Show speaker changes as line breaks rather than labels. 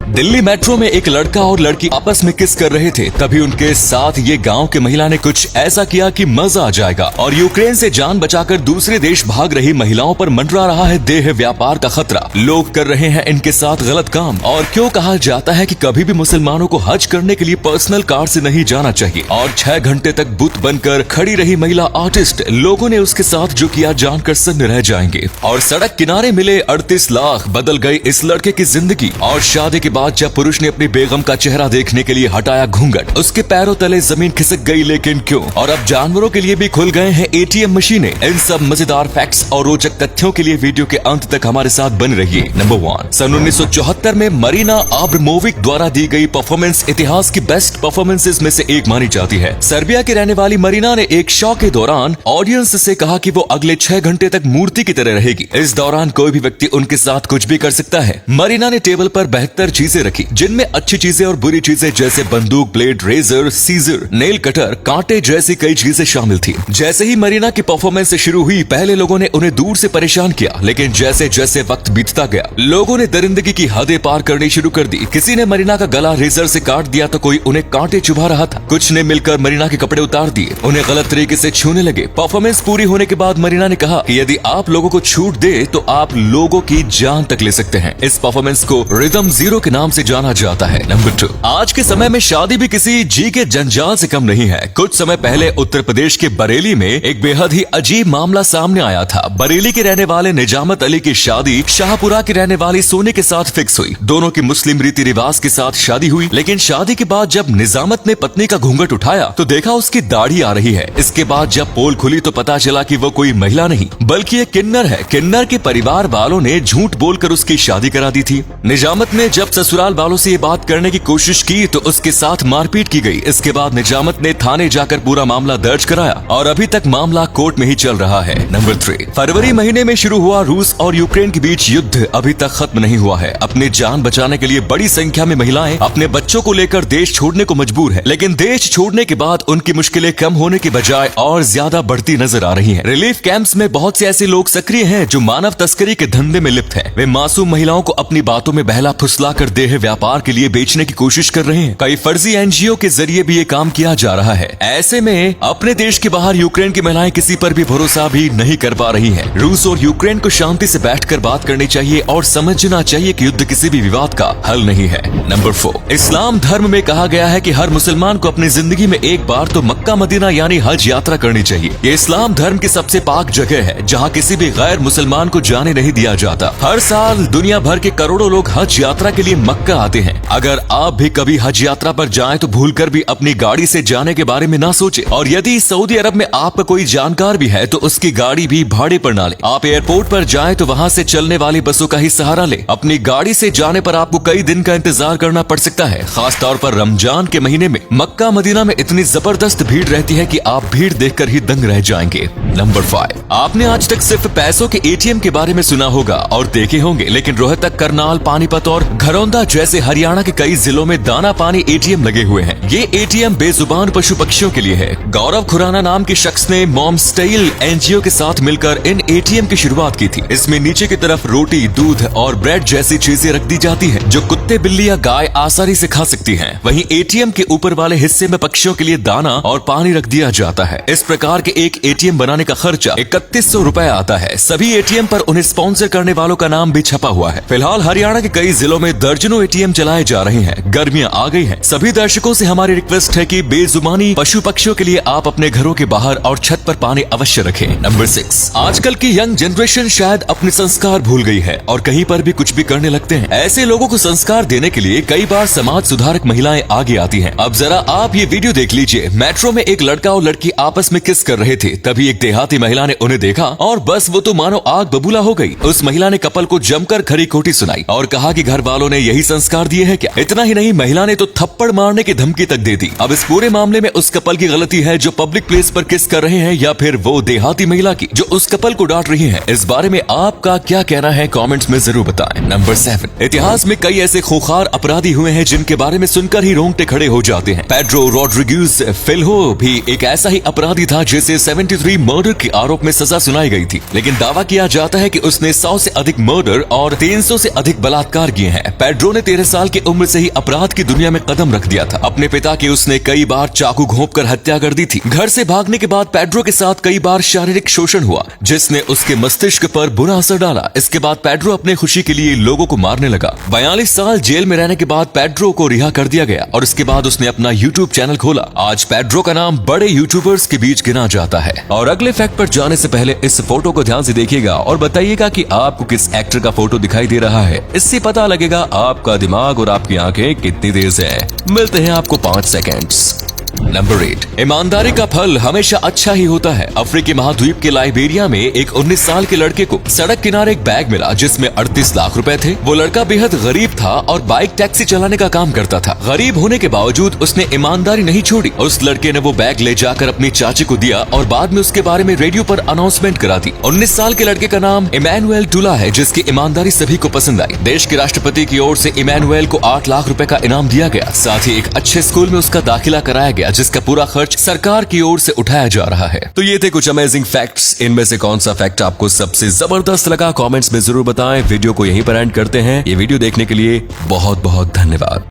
Delhi metro में एक लड़का और लड़की आपस में किस कर रहे थे, तभी उनके साथ ये गांव की महिला ने कुछ ऐसा किया कि मजा आ जाएगा। और यूक्रेन से जान बचाकर दूसरे देश भाग रही महिलाओं पर मंडरा रहा है देह व्यापार का खतरा। लोग कर रहे हैं इनके साथ गलत काम। और क्यों कहा जाता है कि कभी भी मुसलमानों को हज करने के लिए पर्सनल कार से नहीं जाना चाहिए। और 6 घंटे तक बुत बनकर खड़ी रही महिला आर्टिस्ट, लोगों ने उसके साथ जो किया जानकर सन्न रह जाएंगे। और सड़क किनारे मिले 38 लाख बदल गई इस लड़के की जिंदगी। और शादी के बाद जब पुरुष ने अपनी बेगम का चेहरा देखने के लिए हटाया घूंघट, उसके पैरों तले जमीन खिसक गई। लेकिन क्यों? और अब जानवरों के लिए भी खुल गए हैं एटीएम मशीनें। इन सब मजेदार फैक्ट्स और रोचक तथ्यों के लिए वीडियो के अंत तक हमारे साथ बन रहिए। नंबर 1, सन 1974 में मरीना आब्रामोविक द्वारा दी गई परफॉर्मेंस इतिहास की बेस्ट परफॉर्मेंसेस में से एक मानी जाती है। सर्बिया की रहने वाली मरीना ने एक शो के दौरान ऑडियंस से कहा कि वो अगले 6 घंटे तक मूर्ति की तरह रहेगी। इस दौरान कोई भी व्यक्ति उनके साथ कुछ भी कर सकता है। मरीना ने टेबल पर 72 चीजें रखी, जिनमें अच्छी चीजें और बुरी चीजें जैसे बंदूक, blade, razor, scissor, nail cutter, कांटे जैसी कई चीजें शामिल थी। जैसे ही मरीना की परफॉर्मेंस शुरू हुई, पहले लोगों ने उन्हें दूर से परेशान किया, लेकिन जैसे जैसे वक्त बीतता गया, लोगों ने दरिंदगी की हदें पार करनी शुरू कर दी। किसी ने मरीना का गला रेजर से काट दिया तो कोई उन्हें कांटे चुभा रहा था। कुछ ने मिलकर मरीना के कपड़े उतार दिए, उन्हें गलत तरीके से छूने लगे। परफॉर्मेंस पूरी होने के बाद मरीना ने कहा कि यदि आप लोगों को छूट दे तो आप लोगों की जान तक ले सकते हैं। इस परफॉर्मेंस को रिदम जीरो के नाम से जाना जाता है। नंबर 2, आज के समय में शादी भी किसी जी के जंजाल से कम नहीं है। कुछ समय पहले उत्तर प्रदेश के बरेली में एक बेहद ही अजीब मामला सामने आया था। बरेली के रहने वाले निजामत अली की शादी शाहपुरा की रहने वाली सोनी के साथ फिक्स हुई। दोनों की मुस्लिम रीति रिवाज के साथ शादी हुई, लेकिन शादी के बाद जब निजामत ने पत्नी का घूंघट उठाया तो देखा उसकी दाढ़ी आ रही है। इसके बाद जब पोल खुली तो पता चला कि वो कोई महिला नहीं बल्कि एक किन्नर है। किन्नर के परिवार वालों ने झूठ बोलकर उसकी शादी करा दी थी। निजामत ने जब ससुराल वालों से ये बात करने की कोशिश की तो उसके साथ मारपीट की गई। इसके बाद निजामत ने थाने जाकर पूरा मामला दर्ज कराया और अभी तक मामला कोर्ट में ही चल रहा है। नंबर 3, फरवरी महीने में शुरू हुआ रूस और यूक्रेन के बीच युद्ध अभी तक खत्म नहीं हुआ है। अपनी जान बचाने के लिए बड़ी संख्या में महिलाएं अपने बच्चों को लेकर देश छोड़ने को मजबूर है, लेकिन देश छोड़ने के बाद उनकी मुश्किलें कम होने की बजाय और ज्यादा बढ़ती नजर आ रही हैं। रिलीफ कैंप्स में बहुत से ऐसे लोग सक्रिय हैं जो मानव तस्करी के धंधे में लिप्त हैं। वे मासूम महिलाओं को अपनी बातों में बहला फुसला कर देह व्यापार के लिए बेचने की कोशिश कर रहे हैं। कई फर्जी एनजीओ के जरिए भी ये काम किया जा रहा है। ऐसे में अपने देश के बाहर यूक्रेन की महिलाएं किसी पर भी भरोसा भी नहीं कर पा रही हैं। रूस और यूक्रेन को शांति से बैठकर बात करनी चाहिए और समझना चाहिए कि युद्ध किसी भी विवाद का हल नहीं है। नंबर 4, इस्लाम धर्म में कहा गया है कि हर मुसलमान को अपनी जिंदगी में एक बार तो मक्का मदीना यानी हज यात्रा करनी चाहिए। ये इस्लाम धर्म की सबसे पाक जगह है जहाँ किसी भी गैर मुसलमान को जाने नहीं दिया जाता। हर साल दुनिया भर के करोड़ों लोग हज यात्रा के लिए मक्का आते हैं। अगर आप भी कभी हज यात्रा पर जाएं तो भूलकर भी अपनी गाड़ी से जाने के बारे में ना सोचें। और यदि सऊदी अरब में आपका कोई जानकार भी है तो उसकी गाड़ी भी भाड़े पर ना लें। आप एयरपोर्ट पर जाएं तो वहां से चलने वाली बसों का ही सहारा लें। अपनी गाड़ी से जाने पर आपको कई दिन का इंतजार करना पड़ सकता है। खास तौर पर रमजान के महीने में मक्का मदीना में इतनी जबरदस्त भीड़ रहती है कि आप भीड़ देखकर ही दंग रह जाएंगे। नंबर 5, आपने आज तक सिर्फ पैसों के एटीएम के बारे में सुना होगा और देखे होंगे, लेकिन रोहतक, करनाल, पानीपत और घरौंदा जैसे हरियाणा के कई जिलों में दाना पानी एटीएम लगे हुए हैं। ये एटीएम बेजुबान पशु पक्षियों के लिए है। गौरव खुराना नाम के शख्स ने मॉम स्टाइल एनजीओ के साथ मिलकर इन एटीएम की शुरुआत की थी। इसमें नीचे की तरफ रोटी, दूध और ब्रेड जैसी चीजें रख दी जाती हैं, जो कुत्ते, बिल्ली या गाय आसानी से खा सकती हैं। वहीं एटीएम के ऊपर वाले हिस्से में पक्षियों के लिए दाना और पानी रख दिया जाता है। इस प्रकार के एक एटीएम बनाने का खर्चा 3100 रुपए आता है। सभी एटीएम पर उन्हें स्पॉन्सर करने वालों का नाम भी छपा हुआ है। फिलहाल हरियाणा के कई जिलों में दर्जनों एटीएम चलाए जा रहे हैं। गर्मियां आ गई हैं। सभी दर्शकों से हमारी रिक्वेस्ट है कि बेजुबानी पशु पक्षियों के लिए आप अपने घरों के बाहर और छत पर पानी अवश्य रखें। नंबर 6, आजकल की यंग जनरेशन शायद अपने संस्कार भूल गई है और कहीं पर भी कुछ भी करने लगते हैं। ऐसे लोगों को संस्कार देने के लिए कई बार समाज सुधारक महिलाएं आगे आती हैं। अब जरा आप ये वीडियो देख लीजिए। मेट्रो में एक लड़का और लड़की आपस में किस कर रहे थे, तभी एक देहाती महिला ने उन्हें देखा और बस वो तो मानो आग बबूला हो गई। उस महिला ने कपल को जमकर खरी खोटी सुनाई और कहा कि घर वालों ने यही संस्कार दिए हैं क्या। इतना ही नहीं, महिला ने तो थप्पड़ मारने की धमकी तक दे दी। अब इस पूरे मामले में उस कपल की गलती है जो पब्लिक प्लेस पर किस कर रहे हैं, या फिर वो देहाती महिला की जो उस कपल को डांट रही है। इस बारे में आपका क्या कहना है कमेंट्स में जरूर बताएं। नंबर 7, इतिहास में कई ऐसे खूंखार अपराधी हुए हैं जिनके बारे में सुनकर ही रोंगटे खड़े हो जाते हैं। पेड्रो रोड्रिग्यूज फिल्हो भी एक ऐसा ही अपराधी था जिसे 73 मर्डर के आरोप में सजा सुनाई गई थी, लेकिन दावा किया जाता है कि उसने 100 से अधिक मर्डर और 300 से अधिक बलात्कार किए हैं। पेड्रो ने 13 साल की उम्र से ही अपराध की दुनिया में कदम रख दिया था। अपने पिता की उसने कई बार चाकू घोंपकर हत्या कर दी थी। घर से भागने के बाद पेड्रो के साथ कई बार शारीरिक शोषण हुआ, जिसने उसके मस्तिष्क पर बुरा असर डाला। इसके बाद पेड्रो अपने खुशी के लिए लोगों को मारने लगा। 42 साल जेल में रहने के बाद पेड्रो को रिहा कर दिया गया और इसके बाद उसने अपना यूट्यूब चैनल खोला। आज पेड्रो का नाम बड़े यूट्यूबर्स के बीच गिना जाता है। और अगले फैक्ट पर जाने से पहले इस फोटो को ध्यान से देखिएगा और बताइएगा कि आपको किस एक्टर का फोटो दिखाई दे रहा है। इससे पता लगेगा आपका दिमाग और आपकी आंखें कितनी तेज है। मिलते हैं आपको 5 सेकेंड्स। नंबर 8, ईमानदारी का फल हमेशा अच्छा ही होता है। अफ्रीकी महाद्वीप के लाइबेरिया में एक 19 साल के लड़के को सड़क किनारे एक बैग मिला जिसमें 38 लाख रुपए थे। वो लड़का बेहद गरीब था और बाइक टैक्सी चलाने का काम करता था। गरीब होने के बावजूद उसने ईमानदारी नहीं छोड़ी। उस लड़के ने वो बैग ले जाकर अपनी चाची को दिया और बाद में उसके बारे में रेडियो पर अनाउंसमेंट करा दी। 19 साल के लड़के का नाम इमैनुएल टुला है, जिसकी ईमानदारी सभी को पसंद आई। देश के राष्ट्रपति की ओर से इमैनुएल को 8 लाख रुपए का इनाम दिया गया। साथ ही एक अच्छे स्कूल में उसका दाखिला कराया गया, जिसका पूरा खर्च सरकार की ओर से उठाया जा रहा है। तो ये थे कुछ अमेजिंग फैक्ट्स। इनमें से कौन सा फैक्ट आपको सबसे जबरदस्त लगा, कमेंट्स में जरूर बताएं। वीडियो को यहीं पर एंड करते हैं। ये वीडियो देखने के लिए बहुत बहुत धन्यवाद।